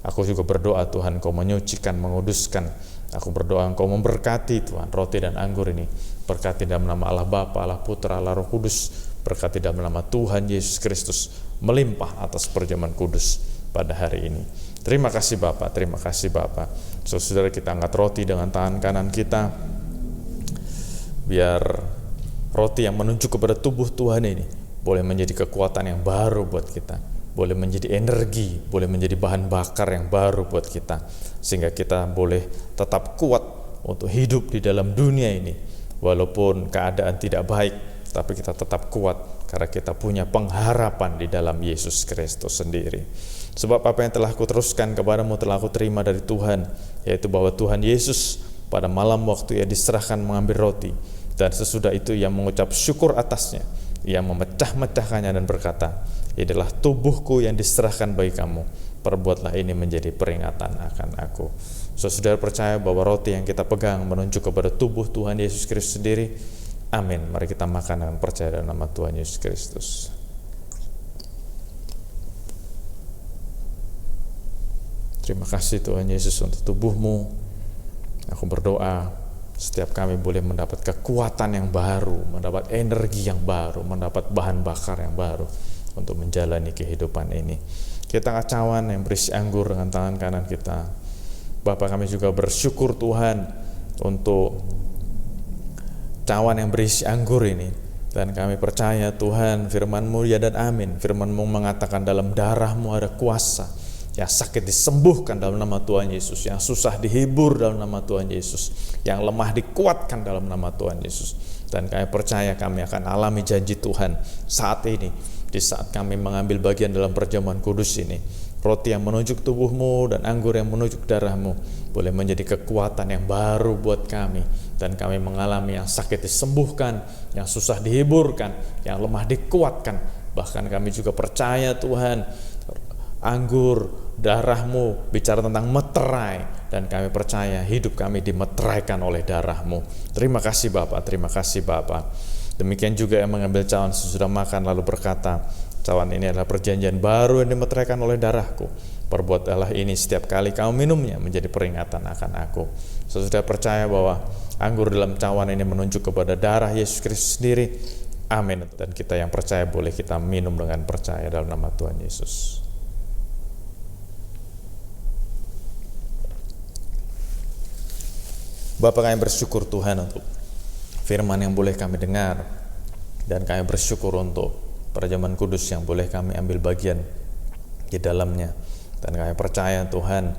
aku juga berdoa Tuhan, Engkau menyucikan, menguduskan. Aku berdoa Engkau memberkati Tuhan, roti dan anggur ini. Berkati dalam nama Allah Bapa, Allah Putra, Allah Roh Kudus. Berkati dalam nama Tuhan Yesus Kristus, melimpah atas perjamuan kudus pada hari ini. Terima kasih Bapa, terima kasih Bapa. Saudara, kita angkat roti dengan tangan kanan kita, biar roti yang menunjuk kepada tubuh Tuhan ini boleh menjadi kekuatan yang baru buat kita, boleh menjadi energi, boleh menjadi bahan bakar yang baru buat kita, sehingga kita boleh tetap kuat untuk hidup di dalam dunia ini. Walaupun keadaan tidak baik, tapi kita tetap kuat karena kita punya pengharapan di dalam Yesus Kristus sendiri. Sebab apa yang telah kuteruskan kepadamu telah aku terima dari Tuhan, yaitu bahwa Tuhan Yesus pada malam waktu ia diserahkan mengambil roti, dan sesudah itu ia mengucap syukur atasnya, ia memecah-mecahkannya dan berkata, "Ini adalah tubuhku yang diserahkan bagi kamu, perbuatlah ini menjadi peringatan akan aku." Saudara percaya bahwa roti yang kita pegang menunjuk kepada tubuh Tuhan Yesus Kristus sendiri. Amin. Mari kita makan dengan percaya dalam nama Tuhan Yesus Kristus. Terima kasih Tuhan Yesus untuk tubuh-Mu. Aku berdoa setiap kami boleh mendapat kekuatan yang baru, mendapat energi yang baru, mendapat bahan bakar yang baru untuk menjalani kehidupan ini. Kita angkat cawan yang berisi anggur dengan tangan kanan kita. Bapa, kami juga bersyukur Tuhan untuk cawan yang berisi anggur ini. Dan kami percaya Tuhan, firman-Mu ya dan amin. Firman-Mu mengatakan dalam darah-Mu ada kuasa. Yang sakit disembuhkan dalam nama Tuhan Yesus, yang susah dihibur dalam nama Tuhan Yesus, yang lemah dikuatkan dalam nama Tuhan Yesus. Dan kami percaya kami akan alami janji Tuhan saat ini, di saat kami mengambil bagian dalam perjamuan kudus ini. Roti yang menunjuk tubuh-Mu dan anggur yang menunjuk darah-Mu boleh menjadi kekuatan yang baru buat kami, dan kami mengalami yang sakit disembuhkan, yang susah dihiburkan, yang lemah dikuatkan. Bahkan kami juga percaya Tuhan, anggur darah-Mu bicara tentang meterai, dan kami percaya hidup kami dimeteraikan oleh darah-Mu. Terima kasih Bapa, terima kasih Bapa. Demikian juga yang mengambil cawan sesudah makan lalu berkata, "Cawan ini adalah perjanjian baru yang dimeteraikan oleh darahku. Perbuatlah ini setiap kali kamu minumnya menjadi peringatan akan aku." Sesudah percaya bahwa anggur dalam cawan ini menunjuk kepada darah Yesus Kristus sendiri. Amin. Dan kita yang percaya boleh kita minum dengan percaya dalam nama Tuhan Yesus. Bapa, kami bersyukur Tuhan untuk firman yang boleh kami dengar, dan kami bersyukur untuk perjamuan kudus yang boleh kami ambil bagian di dalamnya. Dan kami percaya Tuhan,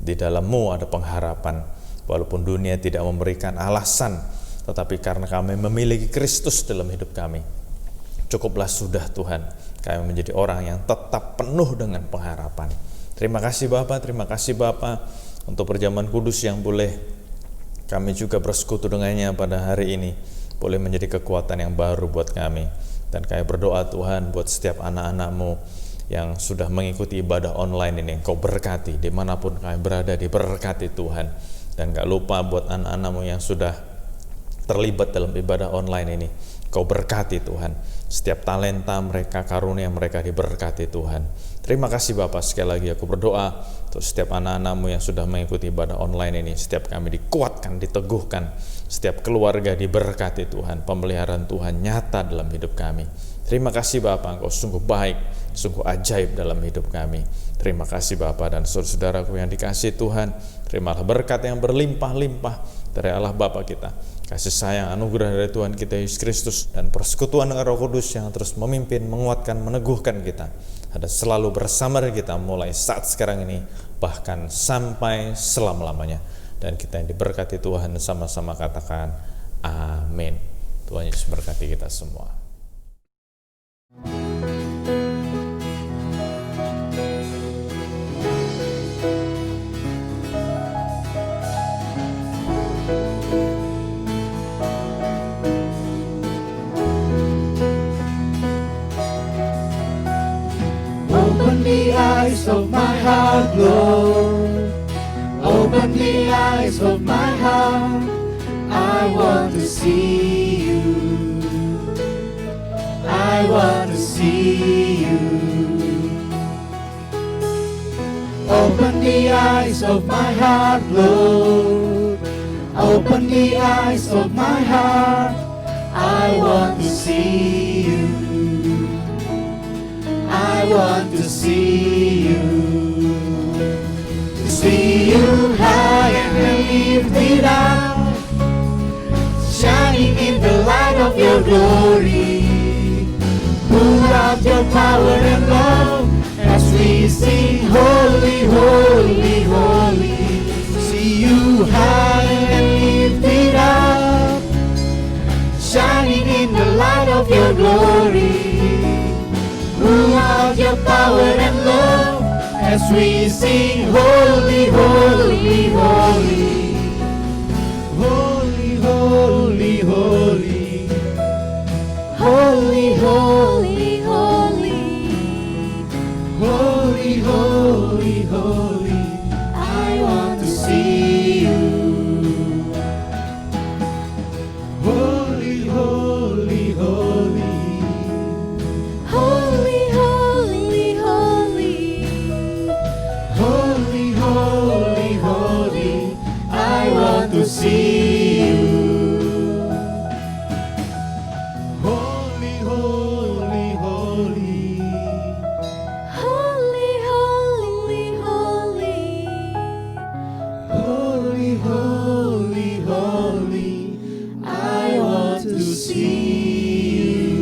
di dalam-Mu ada pengharapan. Walaupun dunia tidak memberikan alasan, tetapi karena kami memiliki Kristus dalam hidup kami, cukuplah sudah Tuhan, kami menjadi orang yang tetap penuh dengan pengharapan. Terima kasih Bapa, terima kasih Bapa untuk perjamuan kudus yang boleh kami juga bersekutu dengannya pada hari ini, boleh menjadi kekuatan yang baru buat kami. Dan kami berdoa Tuhan buat setiap anak-anak-Mu yang sudah mengikuti ibadah online ini, Engkau berkati dimanapun kami berada, diberkati Tuhan. Dan gak lupa buat anak-anak-Mu yang sudah terlibat dalam ibadah online ini, Kau berkati Tuhan. Setiap talenta mereka, karunia mereka diberkati Tuhan. Terima kasih Bapa, sekali lagi aku berdoa untuk setiap anak-anak-Mu yang sudah mengikuti ibadah online ini. Setiap kami dikuatkan, diteguhkan. Setiap keluarga diberkati Tuhan. Pemeliharaan Tuhan nyata dalam hidup kami. Terima kasih Bapa, Engkau sungguh baik, sungguh ajaib dalam hidup kami. Terima kasih Bapa, dan saudara-saudaraku yang dikasihi Tuhan, terimalah berkat yang berlimpah-limpah dari Allah Bapa kita, kasih sayang anugerah dari Tuhan kita Yesus Kristus, dan persekutuan dengan Roh Kudus yang terus memimpin, menguatkan, meneguhkan kita, ada selalu bersama dengan kita mulai saat sekarang ini bahkan sampai selama-lamanya. Dan kita yang diberkati Tuhan sama-sama katakan amin. Tuhan Yesus berkati kita semua. Open the eyes of my heart, Lord. Open the eyes of my heart. I want to see you. I want to see you. Open the eyes of my heart, Lord. Open the eyes of my heart. I want to see you. I want to see you. See you high and lifted up, shining in the light of your glory. Pour out your power and love comfort and love as we sing holy, holy, holy. Holy, holy, holy. Holy, holy, holy. Holy, holy, holy. I want to see you. Holy, holy, holy. Holy, holy, holy. Holy, holy, holy. I want to see you. Holy, holy, holy. Holy, holy, holy. Holy, holy, holy. I want to see you.